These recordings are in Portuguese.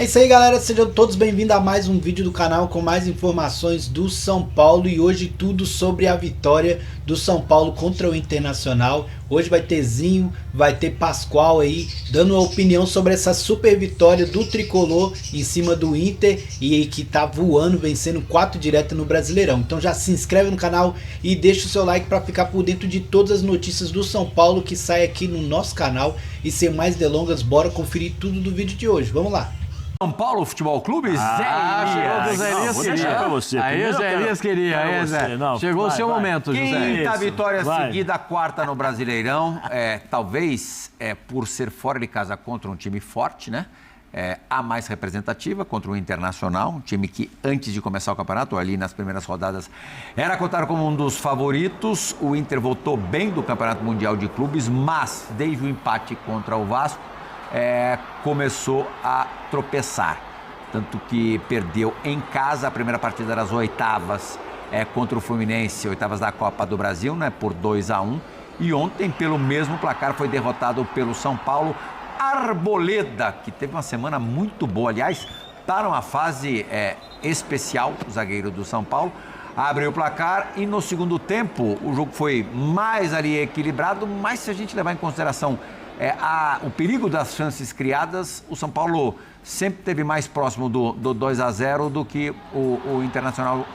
É isso aí, galera, sejam todos bem-vindos a mais um vídeo do canal com mais informações do São Paulo e hoje tudo sobre a vitória do São Paulo contra o Internacional. Hoje vai ter Zinho, vai ter Pascoal aí dando uma opinião sobre essa super vitória do Tricolor em cima do Inter e que tá voando, vencendo 4 direto no Brasileirão. Então já se inscreve no canal e deixa o seu like para ficar por dentro de todas as notícias do São Paulo que sai aqui no nosso canal. E sem mais delongas, bora conferir tudo do vídeo de hoje. Vamos lá. São Paulo Futebol Clube, Zé Elias. Zé Elias queria. Aí o Zé Elias queria, aí Zé. Chegou o seu momento, José. Quinta vitória seguida, quarta no Brasileirão. Talvez por ser fora de casa contra um time forte, né? A mais representativa contra o Internacional, um time que antes de começar o campeonato, ali nas primeiras rodadas, era cotado como um dos favoritos. O Inter voltou bem do Campeonato Mundial de Clubes, mas desde o empate contra o Vasco, começou a tropeçar. Tanto que perdeu em casa a primeira partida das oitavas contra o Fluminense, oitavas da Copa do Brasil, né, por 2-1. E ontem, pelo mesmo placar, foi derrotado pelo São Paulo. Arboleda, que teve uma semana muito boa, aliás, está numa fase especial, o zagueiro do São Paulo. Abriu o placar e no segundo tempo o jogo foi mais ali equilibrado, mas se a gente levar em consideração o perigo das chances criadas, o São Paulo sempre esteve mais próximo do 2-0 do que o Internacional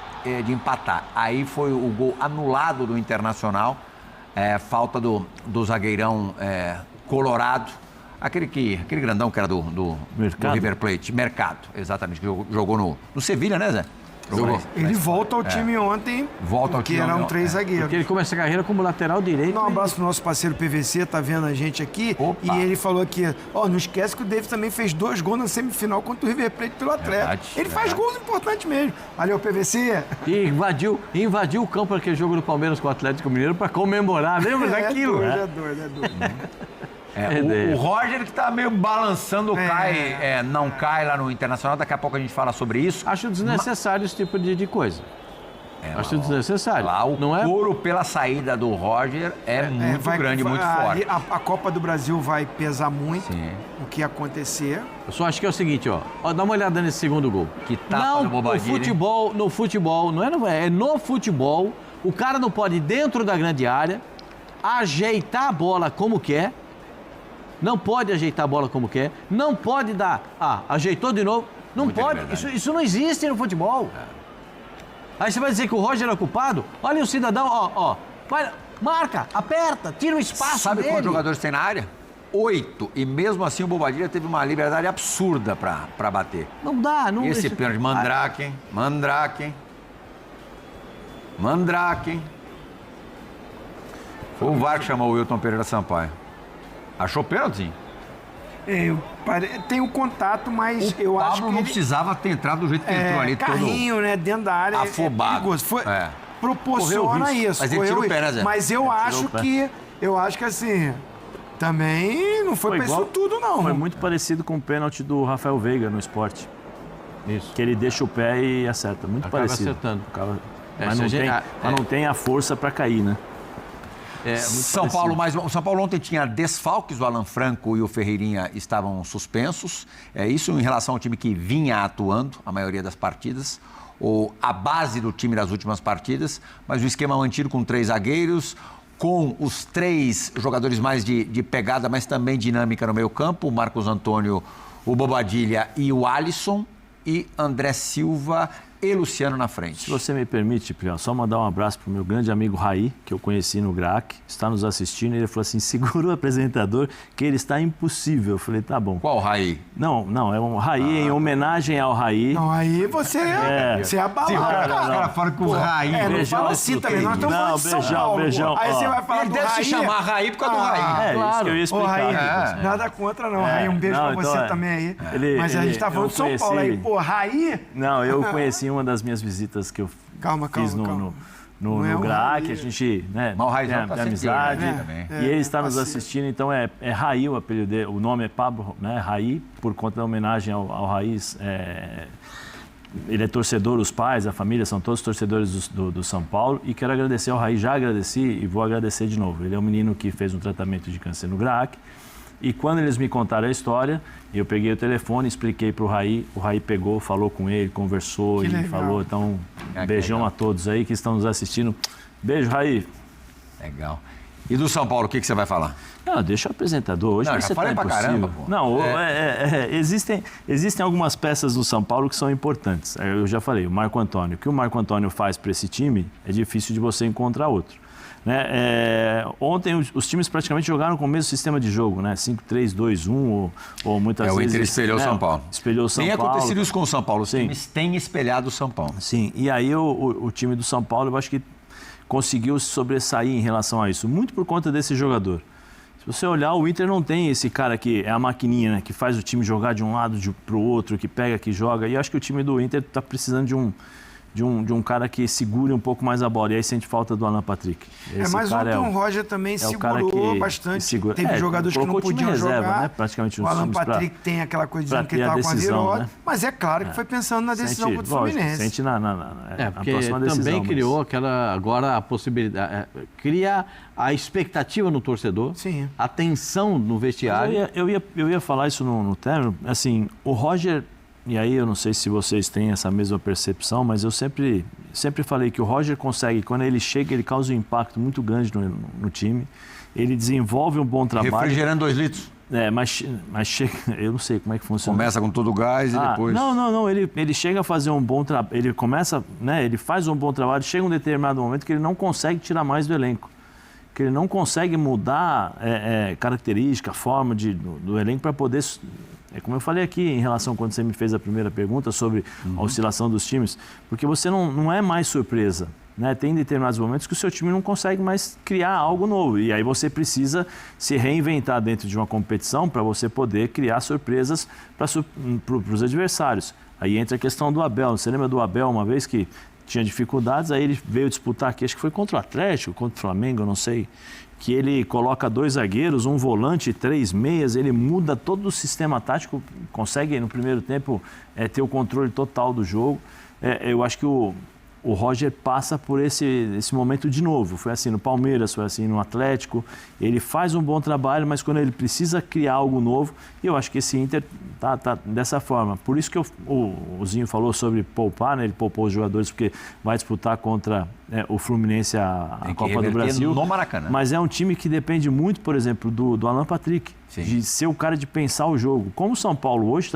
de empatar. Aí foi o gol anulado do Internacional, falta do zagueirão colorado, aquele grandão que era do River Plate, Mercado, exatamente, que jogou no Sevilha, né, Zé? Ele volta ao time ontem, porque eram 3 zagueiros. Porque ele começa a carreira como lateral direito. Um abraço pro nosso parceiro PVC, tá vendo a gente aqui. Opa. E ele falou aqui, não esquece que o David também fez 2 gols na semifinal contra o River Plate pelo Atlético. Ele faz gols importantes mesmo. Valeu, PVC. E invadiu o campo naquele jogo do Palmeiras com o Atlético Mineiro para comemorar. Lembra daquilo? É doido. O Roger que tá meio balançando, não cai lá no Internacional, daqui a pouco a gente fala sobre isso. Acho desnecessário esse tipo de coisa. Acho desnecessário. Lá o couro pela saída do Roger muito grande, muito forte. A Copa do Brasil vai pesar muito o que acontecer. Eu só acho que é o seguinte, dá uma olhada nesse segundo gol. Que tapa no Bobadilha. No futebol, no futebol, o cara não pode ir dentro da grande área, ajeitar a bola como quer. Não pode ajeitar a bola como quer, não pode dar, ajeitou de novo, não muito pode, isso não existe no futebol. Aí você vai dizer que o Roger é culpado? Olha o cidadão, vai, marca, aperta, tira o espaço. Sabe dele. quantos jogadores tem na área? 8, e mesmo assim o Bobadilha teve uma liberdade absurda pra bater. Não dá, não... Esse pênalti, Mandrake. Foi o VAR que chamou o Wilton Pereira Sampaio. Achou pênalti? Tem o contato, mas eu acho que Pablo não precisava ter entrado do jeito que entrou ali. Carrinho, todo dentro da área. afobado. Proporciona isso. Mas ele tirou o pé, né, Zé? Mas eu acho que assim, também não foi pra isso tudo, não. Foi muito parecido com o pênalti do Rafael Veiga no Esporte. Isso. Que ele deixa o pé e acerta. Muito parecido. Acertando. Mas não tem a força pra cair, né? São Paulo ontem tinha desfalques, o Alan Franco e o Ferreirinha estavam suspensos. Isso em relação ao time que vinha atuando a maioria das partidas, ou a base do time das últimas partidas, mas o esquema mantido com 3 zagueiros, com os 3 jogadores mais de pegada, mas também dinâmica no meio campo, o Marcos Antônio, o Bobadilha e o Alisson, e André Silva e Luciano na frente. Se você me permite, Prião, só mandar um abraço pro meu grande amigo Raí, que eu conheci no GRAC, está nos assistindo, e ele falou assim, segura o apresentador, que ele está impossível. Eu falei, tá bom. Qual Raí? Não, é um Raí em homenagem ao Raí. Não, aí você é abalado, Os caras falam que o Raí... não fala assim também, nós estamos falando de São Paulo. Beijão. Aí você vai falar ele do deve Raí. se chamar Raí por causa do Raí. Claro. Isso que eu ia explicar. Nada contra, não. Raí, um beijo pra você também aí. Mas a gente tá falando de São Paulo aí. Raí... Não, eu conheci uma das minhas visitas que eu fiz no GRAC, a gente tem amizade, e ele está nos assistindo, então é Raí o apelido dele, o nome é Pablo, né, Raí, por conta da homenagem ao Raiz. Ele é torcedor, os pais, a família são todos torcedores do São Paulo, e quero agradecer ao Raí, já agradeci e vou agradecer de novo. Ele é um menino que fez um tratamento de câncer no GRAC, E quando eles me contaram a história, eu peguei o telefone, expliquei para o Raí pegou, falou com ele, conversou e falou. Então, beijão a todos aí que estão nos assistindo. Beijo, Raí. Legal. E do São Paulo, o que você vai falar? Não, deixa o apresentador. Hoje não, já falei pra caramba, pô. Não, existem algumas peças do São Paulo que são importantes. Eu já falei, o Marco Antônio. O que o Marco Antônio faz para esse time é difícil de você encontrar outro. Né? Ontem os times praticamente jogaram com o mesmo sistema de jogo, né? 5-3-2-1 ou muitas vezes... O Inter espelhou o São Paulo. Espelhou o São Paulo. Tem acontecido isso com o São Paulo. Os times têm espelhado o São Paulo. Sim, e aí o time do São Paulo, eu acho que conseguiu se sobressair em relação a isso, muito por conta desse jogador. Se você olhar, o Inter não tem esse cara que é a maquininha, né, que faz o time jogar de um lado para o outro, que pega, que joga. E eu acho que o time do Inter está precisando de um cara que segure um pouco mais a bola. E aí sente falta do Alan Patrick. Mas ontem o Roger também segurou bastante. Teve jogadores que não podiam reserva, jogar. Né? Praticamente o Alan Patrick tem aquela coisa dizendo que ele estava com a virose. Né? Mas é claro que foi pensando na decisão contra o Fluminense. Sente na porque próxima decisão. Também criou agora a possibilidade, cria a expectativa no torcedor, a tensão no vestiário. Eu ia falar isso no término. Assim, o Roger... E aí eu não sei se vocês têm essa mesma percepção, mas eu sempre falei que o Roger consegue, quando ele chega, ele causa um impacto muito grande no time. Ele desenvolve um bom trabalho. Refrigerando 2 litros. Mas chega, eu não sei como é que funciona. Começa com todo o gás e depois... Não, ele chega a fazer um bom trabalho, ele começa, né, ele faz um bom trabalho, chega um determinado momento que ele não consegue tirar mais do elenco. Que ele não consegue mudar característica, forma do elenco para poder... como eu falei aqui em relação quando você me fez a primeira pergunta sobre a oscilação dos times, porque você não é mais surpresa. Né? Tem determinados momentos que o seu time não consegue mais criar algo novo. E aí você precisa se reinventar dentro de uma competição para você poder criar surpresas para os adversários. Aí entra a questão do Abel. Você lembra do Abel uma vez que tinha dificuldades, aí ele veio disputar aqui, acho que foi contra o Atlético, contra o Flamengo, eu não sei, que ele coloca 2 zagueiros, um volante, 3 meias, ele muda todo o sistema tático, consegue no primeiro tempo ter o controle total do jogo. Eu acho que o Roger passa por esse momento de novo. Foi assim no Palmeiras, foi assim no Atlético. Ele faz um bom trabalho, mas quando ele precisa criar algo novo, eu acho que esse Inter tá dessa forma. Por isso que o Zinho falou sobre poupar, né? Ele poupou os jogadores porque vai disputar contra o Fluminense a Copa do Brasil. No Maracanã. Mas é um time que depende muito, por exemplo, do Alan Patrick. Sim. De ser o cara de pensar o jogo. Como o São Paulo hoje,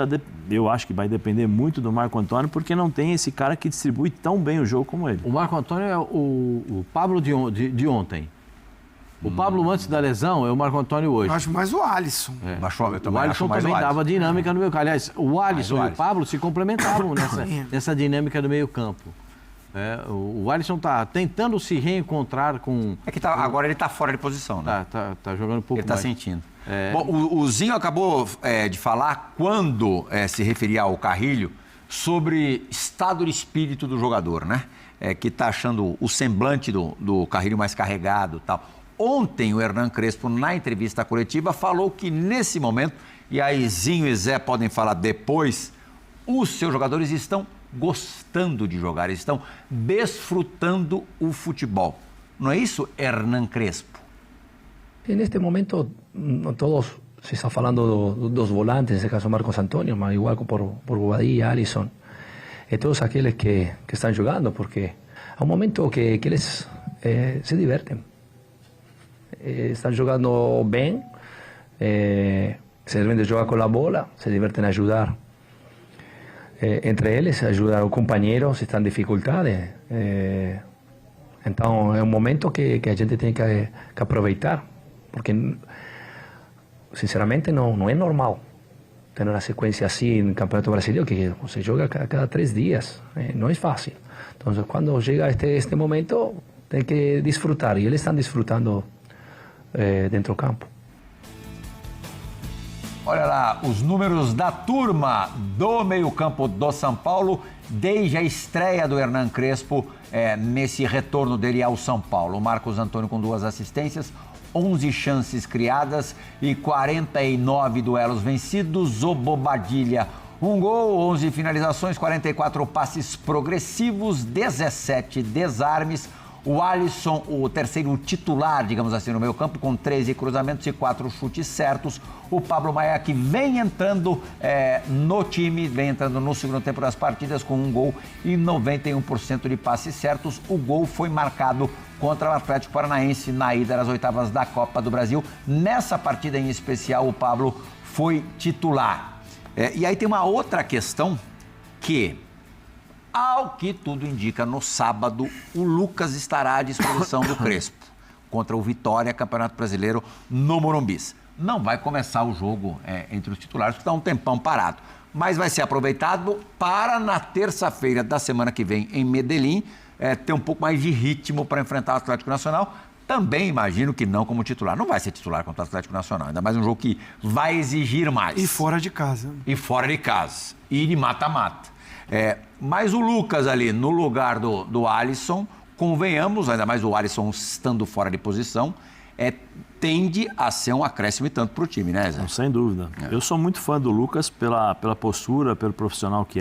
eu acho que vai depender muito do Marco Antônio, porque não tem esse cara que distribui tão bem o jogo como ele. O Marco Antônio é o Pablo de ontem. O Pablo antes da lesão é o Marco Antônio hoje. Eu acho mais o Alisson. O Alisson também dava dinâmica no meio campo. Aliás, o Alisson e o Pablo se complementavam nessa dinâmica do meio campo. O Alisson está tentando se reencontrar com... agora ele está fora de posição, né? Tá jogando um pouco mais. Ele está sentindo. Bom, o Zinho acabou de falar, quando se referia ao Carrilho, sobre estado de espírito do jogador, né? Que está achando o semblante do Carrilho mais carregado e tal. Ontem o Hernan Crespo, na entrevista coletiva, falou que nesse momento, e aí Zinho e Zé podem falar depois, os seus jogadores estão gostando de jogar, estão desfrutando o futebol. Não é isso, Hernan Crespo? Neste momento, todos se está falando dos volantes, nesse caso Marcos Antônio, mas igual por Bobadilla, Alisson, e todos aqueles que estão jogando, porque é um momento que eles se divertem. Estão jogando bem, se divertem jogar com a bola, se divertem a ajudar entre eles, ajudar o companheiro se estão em dificuldade. Então é um momento que a gente tem que aproveitar, porque sinceramente não é normal ter uma sequência assim no Campeonato Brasileiro, que você joga cada 3 dias, não é fácil. Então quando chega este momento tem que desfrutar, e eles estão desfrutando dentro do campo. Olha lá, os números da turma do meio-campo do São Paulo, desde a estreia do Hernan Crespo nesse retorno dele ao São Paulo. O Marcos Antônio com 2 assistências, 11 chances criadas e 49 duelos vencidos. O Bobadilla, 1 gol, 11 finalizações, 44 passes progressivos, 17 desarmes, O Alisson, o terceiro titular, digamos assim, no meio campo, com 13 cruzamentos e 4 chutes certos. O Pablo Maia, que vem entrando no time, vem entrando no segundo tempo das partidas com 1 gol e 91% de passes certos. O gol foi marcado contra o Atlético Paranaense na ida das oitavas da Copa do Brasil. Nessa partida em especial, o Pablo foi titular. E aí tem uma outra questão que, ao que tudo indica, no sábado, o Lucas estará à disposição do Crespo contra o Vitória, Campeonato Brasileiro, no Morumbi. Não vai começar o jogo entre os titulares, porque está um tempão parado. Mas vai ser aproveitado para, na terça-feira da semana que vem, em Medellín, ter um pouco mais de ritmo para enfrentar o Atlético Nacional. Também imagino que não como titular. Não vai ser titular contra o Atlético Nacional. Ainda mais um jogo que vai exigir mais. E fora de casa. E fora de casa. E de mata-mata. Mas o Lucas ali, no lugar do Alisson, convenhamos, ainda mais o Alisson estando fora de posição, tende a ser um acréscimo e tanto para o time, né, Zé? Sem dúvida. Eu sou muito fã do Lucas pela postura, pelo profissional que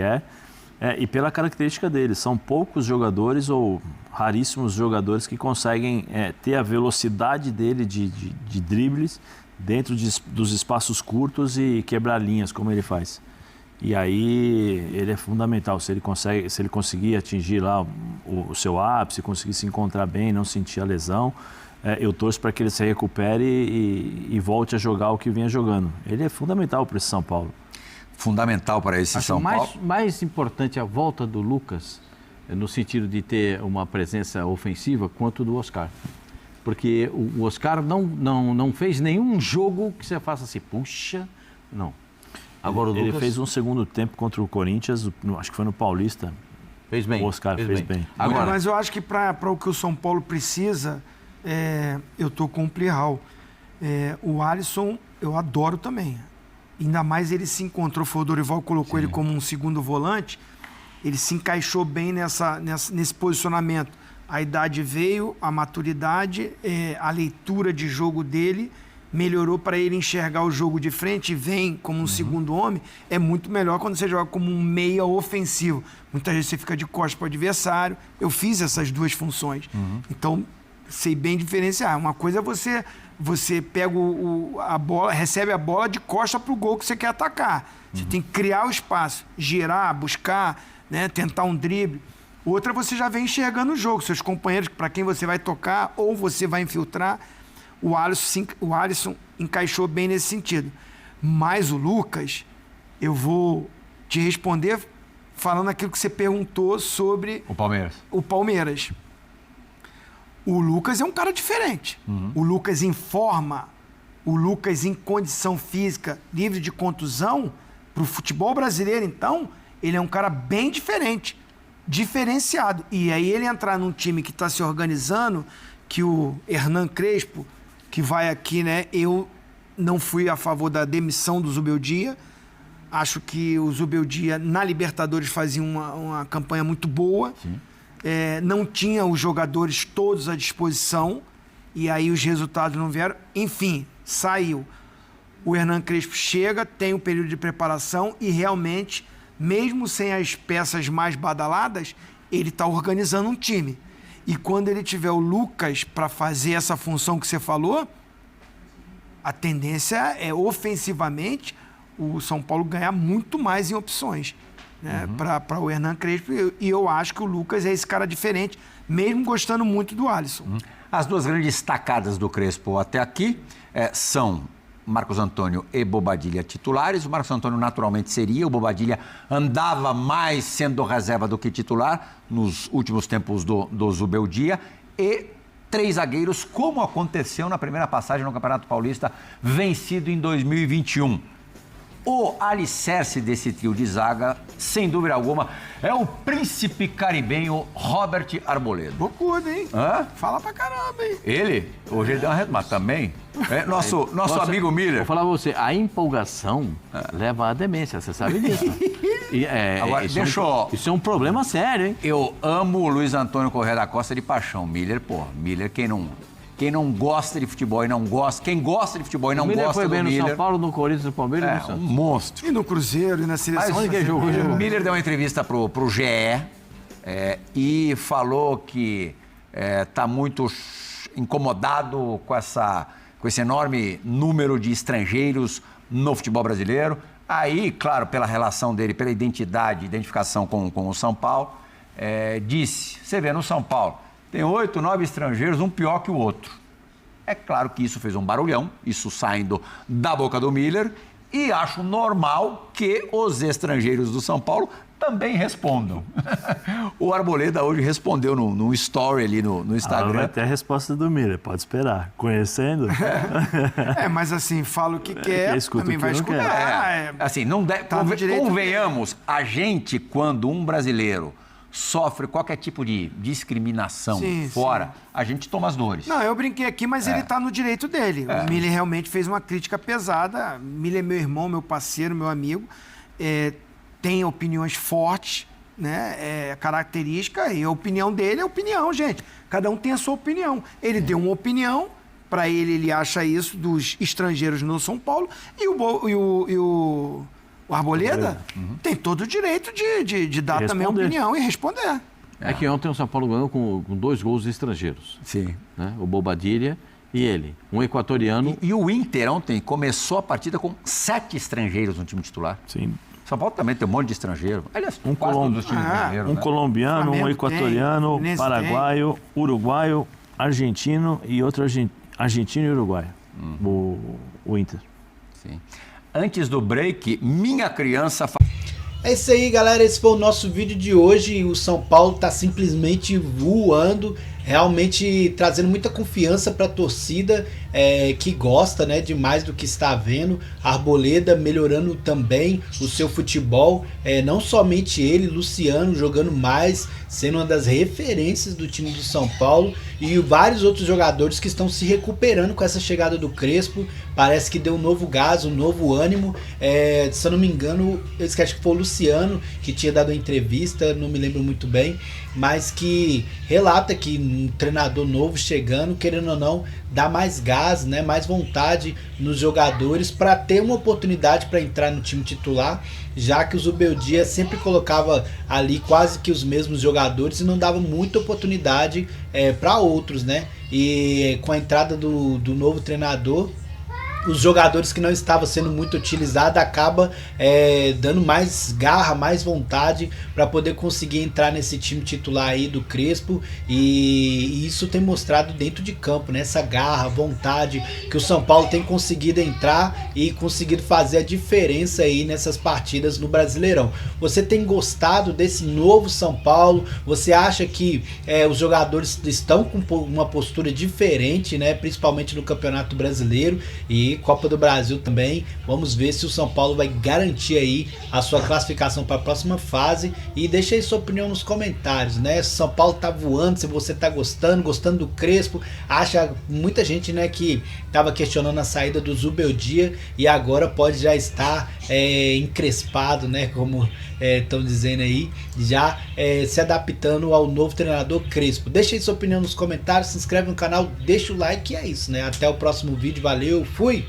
e pela característica dele. São poucos jogadores ou raríssimos jogadores que conseguem ter a velocidade dele de dribles dentro dos espaços curtos e quebrar linhas, como ele faz. E aí ele é fundamental. Se ele conseguir atingir lá o seu ápice, conseguir se encontrar bem, não sentir a lesão, eu torço para que ele se recupere e volte a jogar o que vinha jogando. Ele é fundamental para esse São Paulo. Fundamental para esse São Paulo. Mais importante a volta do Lucas, no sentido de ter uma presença ofensiva, quanto do Oscar. Porque o Oscar não fez nenhum jogo que você faça assim, puxa, não. Agora, ele fez um segundo tempo contra o Corinthians, acho que foi no Paulista. Fez bem. O Oscar fez bem. Agora, mas eu acho que para o que o São Paulo precisa, eu estou com o Plihal. O Alisson, eu adoro também. Ainda mais ele se encontrou, foi o Dorival colocou ele como um segundo volante, ele se encaixou bem nesse posicionamento. A idade veio, a maturidade, a leitura de jogo dele melhorou para ele enxergar o jogo de frente e vem como um segundo homem. É muito melhor quando você joga como um meia ofensivo. Muitas vezes você fica de costas para o adversário. Eu fiz essas duas funções. Então, sei bem diferenciar. Uma coisa é você pega a bola, recebe a bola de costa para o gol que você quer atacar. Você tem que criar o espaço, girar, buscar, né, tentar um drible. Outra, você já vem enxergando o jogo, seus companheiros, para quem você vai tocar ou você vai infiltrar. O Alisson encaixou bem nesse sentido. Mas o Lucas, eu vou te responder falando aquilo que você perguntou sobre o Palmeiras. O Lucas é um cara diferente. O Lucas em forma, o Lucas em condição física, livre de contusão, para o futebol brasileiro, então, ele é um cara bem diferente, diferenciado. E aí ele entrar num time que está se organizando, que o Hernan Crespo, que vai aqui, né? Eu não fui a favor da demissão do Zubeldia. Acho que o Zubeldia, na Libertadores, fazia uma campanha muito boa. Não tinha os jogadores todos à disposição. E aí os resultados não vieram. Enfim, saiu. O Hernan Crespo chega, tem um período de preparação e realmente, mesmo sem as peças mais badaladas, ele está organizando um time. E quando ele tiver o Lucas para fazer essa função que você falou, a tendência é, ofensivamente, o São Paulo ganhar muito mais em opções, né, para o Hernan Crespo. E eu acho que o Lucas é esse cara diferente, mesmo gostando muito do Alisson. As duas grandes tacadas do Crespo até aqui são Marcos Antônio e Bobadilla titulares. O Marcos Antônio naturalmente seria, o Bobadilla andava mais sendo reserva do que titular nos últimos tempos do Zubeldia. E 3 zagueiros, como aconteceu na primeira passagem no Campeonato Paulista, vencido em 2021. O alicerce desse trio de zaga, sem dúvida alguma, é o príncipe caribenho Robert Arboleda. Bocudo, hein? Fala pra caramba, hein? Ele? Hoje ele deu uma retomada também. Nosso amigo Miller. Vou falar pra você, a empolgação leva à demência, você sabe disso. Agora, isso é um problema sério, hein? Eu amo o Luiz Antônio Corrêa da Costa de paixão. Miller, quem não gosta de futebol e não gosta... Quem gosta de futebol e não gosta do Miller... foi bem no São Paulo, no Corinthians, no Palmeiras e no Santos. Um monstro. E no Cruzeiro, e na seleção. Onde que ele jogou? O Miller deu uma entrevista pro GE e falou que está muito incomodado com esse enorme número de estrangeiros no futebol brasileiro. Aí, claro, pela relação dele, pela identificação com o São Paulo, disse, você vê, no São Paulo, tem 8, 9 estrangeiros, um pior que o outro. É claro que isso fez um barulhão, isso saindo da boca do Miller, e acho normal que os estrangeiros do São Paulo também respondam. O Arboleda hoje respondeu num story ali no Instagram. Vai ter a resposta do Miller, pode esperar. Conhecendo. Mas assim, fala o que quer, também vai escutar. Assim, não deve, convenhamos, a gente, quando um brasileiro sofre qualquer tipo de discriminação fora, a gente toma as dores. Não, eu brinquei aqui, mas ele está no direito dele. O Miller realmente fez uma crítica pesada. Miller é meu irmão, meu parceiro, meu amigo. Tem opiniões fortes, né? Característica, e a opinião dele é opinião, gente. Cada um tem a sua opinião. Ele deu uma opinião, para ele acha isso dos estrangeiros no São Paulo, e o Arboleda tem todo o direito de dar também a opinião e responder. É que ontem o São Paulo ganhou com 2 gols de estrangeiros. Sim. Né? O Bobadilha e ele, um equatoriano. E o Inter ontem começou a partida com 7 estrangeiros no time titular. Sim. São Paulo também tem um monte de estrangeiro. Aliás, um colombiano, um equatoriano, paraguaio, uruguaio, argentino e outro argentino e uruguaio. O Inter. Sim. Antes do break, minha criança... É isso aí, galera. Esse foi o nosso vídeo de hoje. O São Paulo tá simplesmente voando, realmente trazendo muita confiança para a torcida que gosta, né, demais do que está vendo. Arboleda melhorando também o seu futebol, não somente ele, Luciano jogando mais, sendo uma das referências do time do São Paulo, e vários outros jogadores que estão se recuperando com essa chegada do Crespo. Parece que deu um novo gás, um novo ânimo. Se eu não me engano, eu acho que foi o Luciano que tinha dado a entrevista, não me lembro muito bem, mas que relata que um treinador novo chegando, querendo ou não, dá mais gás, né, mais vontade nos jogadores para ter uma oportunidade para entrar no time titular, já que o Zubeldia sempre colocava ali quase que os mesmos jogadores e não dava muita oportunidade para outros, né? E com a entrada do novo treinador, os jogadores que não estavam sendo muito utilizados acaba dando mais garra, mais vontade para poder conseguir entrar nesse time titular aí do Crespo, e isso tem mostrado dentro de campo, né? Essa garra, vontade que o São Paulo tem conseguido entrar e conseguido fazer a diferença aí nessas partidas no Brasileirão. Você tem gostado desse novo São Paulo? Você acha que os jogadores estão com uma postura diferente, né? Principalmente no Campeonato Brasileiro e Copa do Brasil também. Vamos ver se o São Paulo vai garantir aí a sua classificação para a próxima fase, e deixa aí sua opinião nos comentários, né? Se o São Paulo tá voando, se você tá gostando do Crespo. Acha muita gente, né, que tava questionando a saída do Zubeldia e agora pode já estar encrespado, né, como estão dizendo aí, já se adaptando ao novo treinador Crespo. Deixa aí sua opinião nos comentários, se inscreve no canal, deixa o like, e é isso, né? Até o próximo vídeo, valeu, fui!